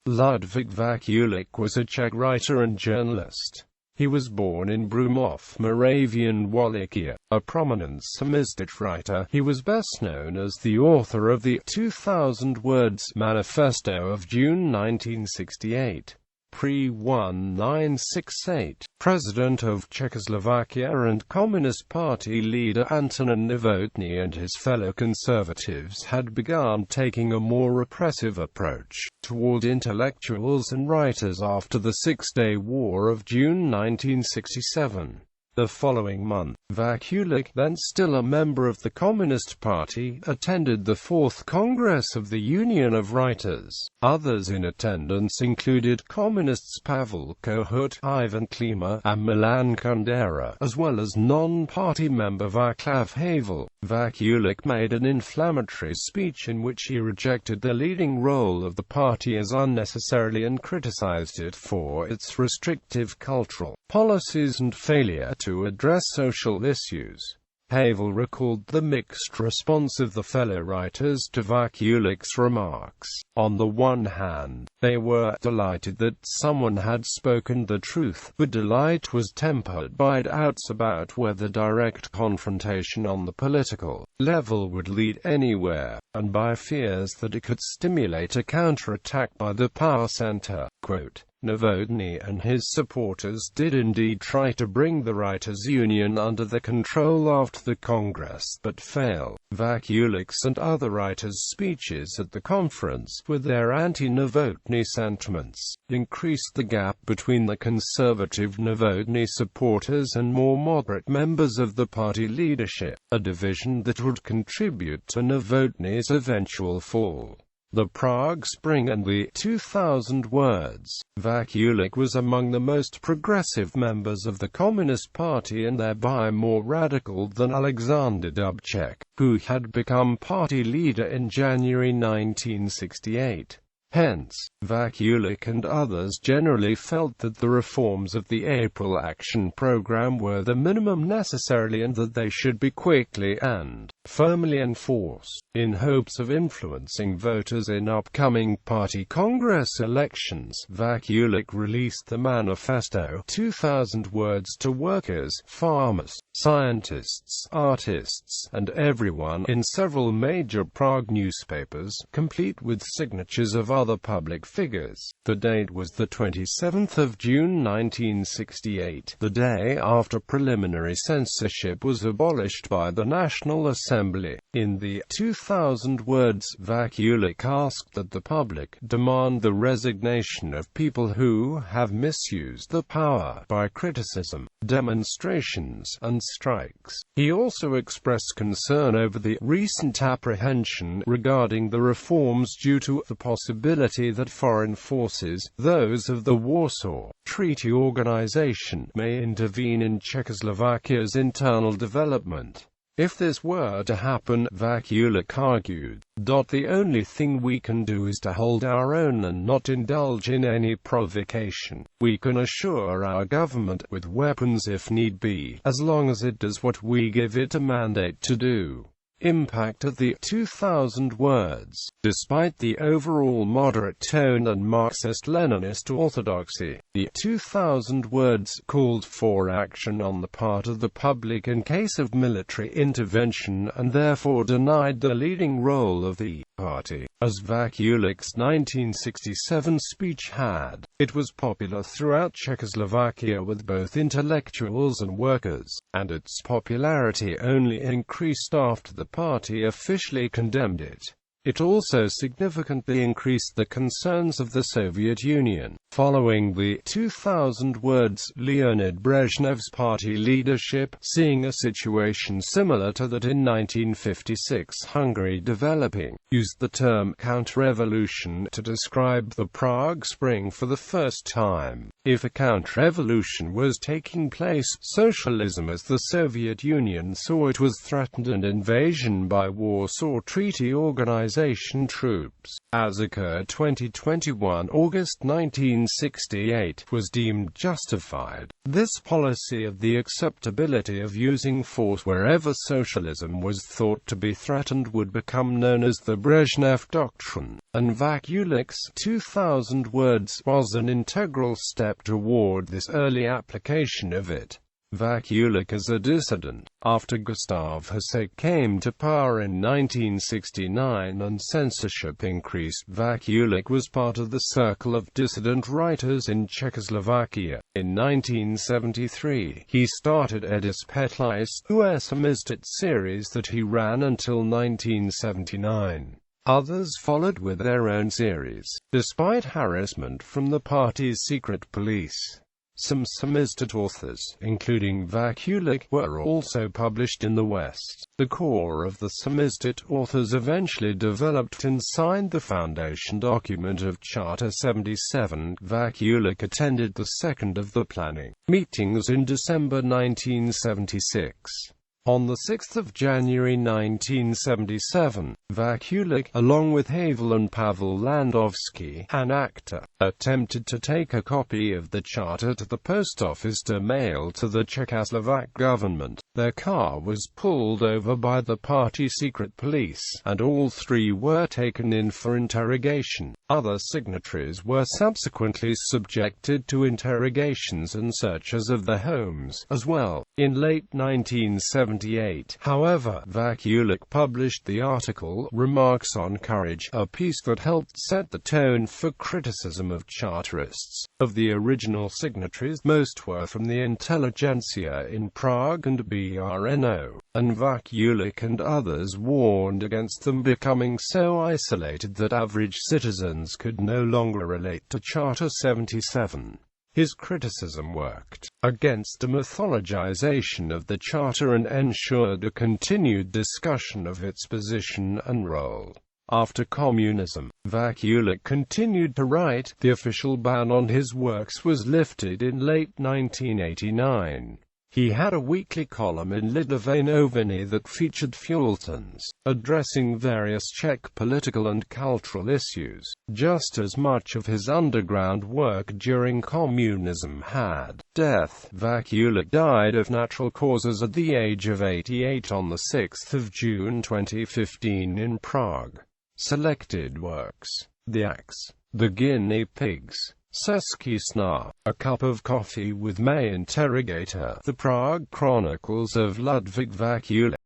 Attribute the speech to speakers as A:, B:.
A: Ludvík Vaculík was a Czech writer and journalist. He was born in Brumov, Moravian Wallachia, a prominent samizdat writer. He was best known as the author of the 2,000 words manifesto of June 1968. Pre-1968, President of Czechoslovakia and Communist Party leader Antonín Novotný and his fellow conservatives had begun taking a more repressive approach toward intellectuals and writers after the Six-Day War of June 1967. The following month, Vaculík, then still a member of the Communist Party, attended the Fourth Congress of the Union of Writers. Others in attendance included Communists Pavel Kohut, Ivan Klima, and Milan Kundera, as well as non-party member Václav Havel. Vaculík made an inflammatory speech in which he rejected the leading role of the party as unnecessarily and criticized it for its restrictive cultural policies and failure to address social issues. Havel recalled the mixed response of the fellow writers to Vaculík's remarks. On the one hand, they were delighted that someone had spoken the truth, but delight was tempered by doubts about whether direct confrontation on the political level would lead anywhere, and by fears that it could stimulate a counterattack by the power center. Quote, Novotný and his supporters did indeed try to bring the Writers' Union under their control after the Congress, but failed. Vaculík's and other writers' speeches at the conference, with their anti-Novotný sentiments, increased the gap between the conservative Novotný supporters and more moderate members of the party leadership, a division that would contribute to Novotny's eventual fall. The Prague Spring and the 2,000 words. Vaculík was among the most progressive members of the Communist Party and thereby more radical than Alexander Dubček, who had become party leader in January 1968. Hence, Vaculík and others generally felt that the reforms of the April Action Program were the minimum necessary and that they should be quickly and firmly enforced, in hopes of influencing voters in upcoming party Congress elections. Vaculík released the manifesto, 2,000 words, to workers, farmers, scientists, artists, and everyone in several major Prague newspapers, complete with signatures of other public figures. The date was the 27th of June 1968, the day after preliminary censorship was abolished by the National Assembly. In the 2,000 words, Vaculík asked that the public demand the resignation of people who have misused the power by criticism, demonstrations, and strikes. He also expressed concern over the recent apprehension regarding the reforms due to the possibility that foreign forces, those of the Warsaw Treaty Organization, may intervene in Czechoslovakia's internal development. If this were to happen, Vaculík argued, the only thing we can do is to hold our own and not indulge in any provocation. We can assure our government with weapons if need be, as long as it does what we give it a mandate to do. Impact of the 2,000 words. Despite the overall moderate tone and Marxist-Leninist orthodoxy, the 2,000 words called for action on the part of the public in case of military intervention and therefore denied the leading role of the party, as Vaculík's 1967 speech had. It was popular throughout Czechoslovakia with both intellectuals and workers, and its popularity only increased after the party officially condemned it. It also significantly increased the concerns of the Soviet Union. Following the 2,000 words, Leonid Brezhnev's party leadership, seeing a situation similar to that in 1956 Hungary developing, used the term counter-revolution to describe the Prague Spring for the first time. If a counter-revolution was taking place, socialism as the Soviet Union saw it was threatened and invasion by Warsaw Treaty Organization troops, as occurred 2021 August 19 1968 was deemed justified. This policy of the acceptability of using force wherever socialism was thought to be threatened would become known as the Brezhnev Doctrine, and Vaculík's 2,000 words was an integral step toward this early application of it. Vaculík as a dissident. After Gustav Husák came to power in 1969 and censorship increased, Vaculík was part of the circle of dissident writers in Czechoslovakia. In 1973, he started Edis Petlist, a samizdat series that he ran until 1979. Others followed with their own series, despite harassment from the party's secret police. Some samizdat authors, including Vaculík, were also published in the West. The core of the samizdat authors eventually developed and signed the foundation document of Charter 77. Vaculík attended the second of the planning meetings in December 1976. On 6 January 1977, Vaculík, along with Havel and Pavel Landowski, an actor, attempted to take a copy of the charter to the post office to mail to the Czechoslovak government. Their car was pulled over by the party secret police, and all three were taken in for interrogation. Other signatories were subsequently subjected to interrogations and searches of their homes, as well. In late 1978, however, Vaculík published the article, Remarks on Courage, a piece that helped set the tone for criticism of Charterists. Of the original signatories, most were from the intelligentsia in Prague and Brno, and Vaculík and others warned against them becoming so isolated that average citizens could no longer relate to Charter 77. His criticism worked against the mythologization of the Charter and ensured a continued discussion of its position and role. After communism, Vaculík continued to write. The official ban on his works was lifted in late 1989. He had a weekly column in Lidové noviny that featured feuilletons, addressing various Czech political and cultural issues, just as much of his underground work during communism had. Death. Vaculík died of natural causes at the age of 88 on 6 June 2015 in Prague. Selected works: The Axe, The Guinea Pigs, Český snar, A Cup of Coffee with May Interrogator, The Prague Chronicles of Ludvík Vaculík.